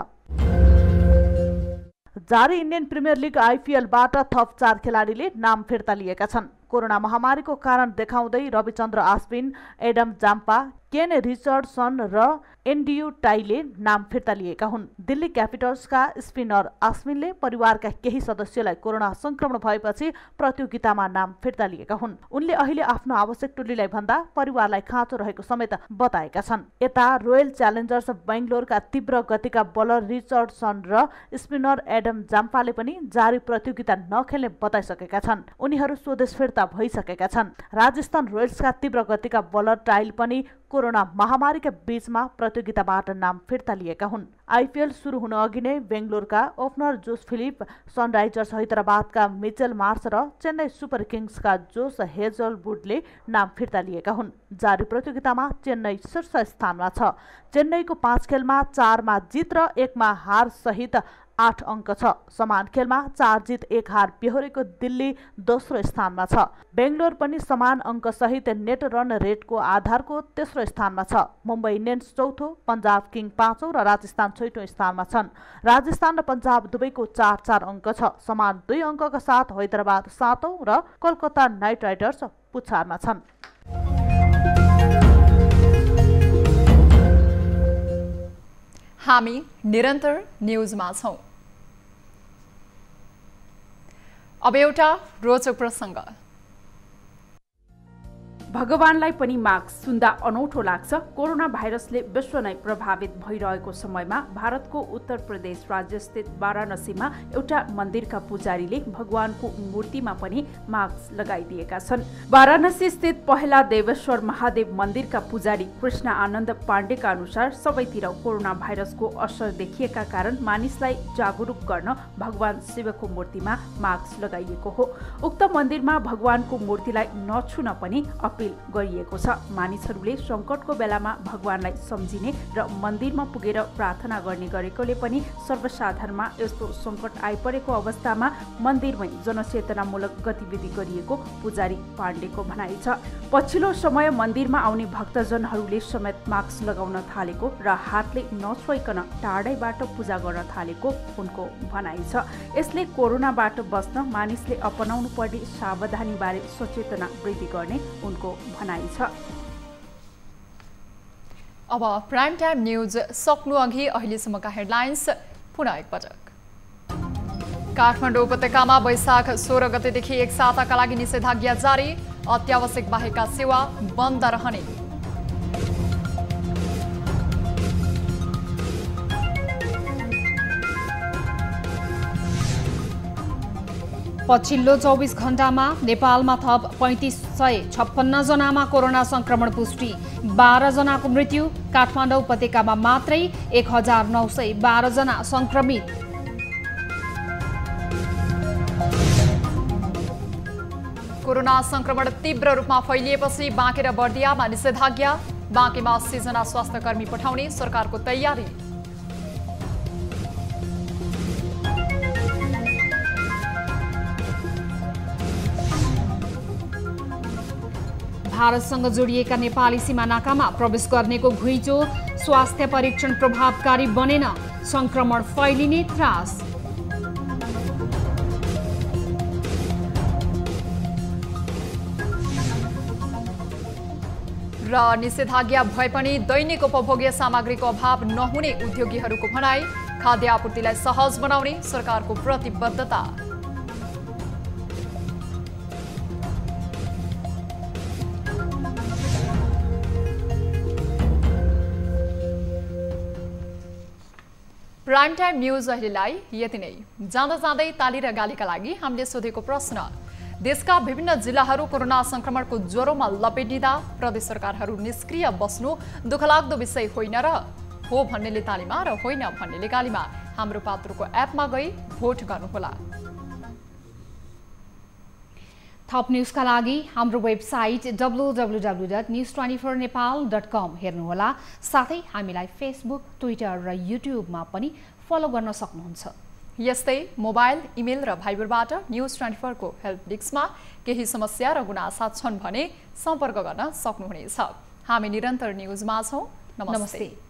Speaker 6: जारी इन्डियन प्रिमियर लिग आइपिएलबाट थप 4 खेलाडीले नाम फिर्ता लिएका छन्। कोरोना महामारीको कारण देखाउँदै रविचन्द्र आश्विन, एडम जाम्पा, केन रिचर्डसन र एनडीयू टाईले नाम फिर्ता लिएका हुन्। दिल्ली क्यापिटल्सका स्पिनर आश्विनले परिवारका केही सदस्यलाई कोरोना संक्रमण भएपछि प्रतियोगितामा नाम फिर्ता लिएका हुन्। उनले अहिले आफ्नो आवश्यक टोलीलाई भन्दा परिवारलाई खाँचो रहेको समेत बताएका छन्। यता रोयल च्यालेन्जर्स बेंगलोरका तीव्र गतिका बलर रिचर्डसन र स्पिनर एडम जाम्पाले पनि जारी प्रतियोगिता नखेल्ने बताइसकेका छन्। उनीहरू स्वदेश फिर्ता फिर्ता भइसकेका छन्। राजस्थान रोयल्सका तीव्र गतिका बलर टाइल पनि कोरोना महामारीका बीचमा प्रतियोगिताबाट नाम फिर्ता लिएका हुन्। आइपिएल सुरु हुन अघि नै बेंगलोरका ओपनर जोस फिलिप, सनराइजर्स हैदराबादका मिचेल मार्स र चेन्नई सुपर किङ्सका जोस हेजलवुडले नाम फिर्ता लिएका हुन्। जारी प्रतियोगितामा चेन्नई शीर्ष स्थानमा छ। चेन्नईको 5 खेलमा 4 मा जित र 1 मा हार सहित 8 अङ्क छ। समान खेलमा 4 जित 1 हार बेहोरेको दिल्ली दोस्रो स्थानमा छ। बेंगलोर पनि समान अङ्क सहित नेट रन रेटको आधारको तेस्रो स्थानमा छ। मुम्बई इन्डियन्स चौथो, पंजाब किङ पाँचौं र राजस्थान छैटौं स्थानमा छन्। राजस्थान र पंजाब दुवैको 4-4 अङ्क छ। समान 2 अङ्कका साथ हैदराबाद सातौं र कोलकाता नाइट राइडर्स पुछारमा छन्।
Speaker 2: हामी निरन्तर न्यूजमा छौं। अब एउटा रोचक प्रसङ्ग।
Speaker 4: भगवानलाई पनि मास्क सुन्दा अनौठो लाग्छ। कोरोना भाइरसले विश्व नै प्रभावित भइरहेको समयमा भारतको उत्तर प्रदेश राज्यस्थित वाराणसीमा एउटा मन्दिरका पुजारीले भगवानको मूर्तिमा पनि मास्क लगाइदिएका छन्। वाराणसी स्थित पहला देवेश्वर महादेव मन्दिरका पुजारी कृष्ण आनन्द पाण्डेका अनुसार सबैतिर कोरोना भाइरसको असर देखिएका कारण मानिसलाई जागरुक गर्न भगवान शिवको मूर्तिमा मास्क लगाइएको हो। उक्त मन्दिरमा भगवानको मूर्तिलाई नछुन पनि अपील गरिएको छ। मानिसहरूले संकटको बेलामा भगवानलाई सम्झिने र मन्दिरमा पुगेर प्रार्थना गर्ने गरेकोले पनि सर्वसाधारणमा यस्तो संकट आइपरेको अवस्थामा मन्दिरमै जनचेतनामूलक गतिविधि गरिएको पुजारी पाण्डेको भनाइ छ। पछिल्लो समय मन्दिरमा आउने भक्तजनहरूले समेत मास्क लगाउन थालेको र हातले नछुइकन टाढैबाट पूजा गर्न थालेको उनको भनाइ छ। यसले कोरोनाबाट बच्न मानिसले अपनाउनु पर्ने सावधानीबारे सचेतना वृद्धि गर्ने उनको भनाइ छ।
Speaker 2: अब प्राइम टाइम न्यूज सक्नु अघि अहिलेसम्मका हेडलाइन्स पुनः एकपटक। काठमाडौँ उपत्यकामा वैशाख 16 गतेदेखि 1 साताका लागि निषेधाज्ञा जारी। अत्यावश्यक बाहेकका सेवा बन्द रहने।
Speaker 1: पछिल्लो 24 घण्टामा नेपालमा थप 3556 जनामा कोरोना संक्रमण पुष्टि। 12 जनाको मृत्यु। काठमाडौँ उपत्यकामा मात्रै 1912 जना संक्रमित।
Speaker 2: कोरोना संक्रमण तीव्र रूपमा फैलिएपछि बाँके र बर्दियामा निषेधाज्ञा। बाँकेमा 80 जना स्वास्थ्यकर्मी पठाउने सरकारको तयारी।
Speaker 1: भारतसँग जोडिएका नेपाली सीमा नाकामा प्रवेश गर्नेको घुइँचो। स्वास्थ्य परीक्षण प्रभावकारी बनेन। संक्रमण फैलिने त्रास।
Speaker 2: र निषेधाज्ञा भए पनि दैनिक उपभोग्य सामग्रीको अभाव नहुने उद्योगीहरूको भनाइ। खाद्य आपूर्तिलाई सहज बनाउने सरकारको प्रतिबद्धता। प्राइम टाइम न्यूज अहिलेलाई यति नै। जाँदा जाँदै ताली र गालीका लागि हामीले सोधेको प्रश्न। देशका विभिन्न जिल्लाहरू कोरोना संक्रमणको ज्वरोमा लपेटिँदा प्रदेश सरकारहरू निष्क्रिय बस्नु दुःखलाग्दो विषय होइन र? हो भन्नेले तालीमा र होइन भन्नेले गालीमा। हाम्रो पात्रोको एपमा गई भोट गर्नुहोला।
Speaker 1: थप न्यूजका लागि हाम्रो वेबसाइट www.news24nepal.com हेर्नुहोला। साथै हामीलाई फेसबुक, ट्विटर र युट्युबमा पनि फलो गर्न सक्नुहुन्छ।
Speaker 2: यस्तै मोबाइल, इमेल र भाइबरबाट न्यूज24 को हेल्प डेस्कमा केही समस्या र गुनासा छन् भने सम्पर्क गर्न सक्नुहुनेछ। हामी निरन्तर न्यूजमा छौं। नमस्ते।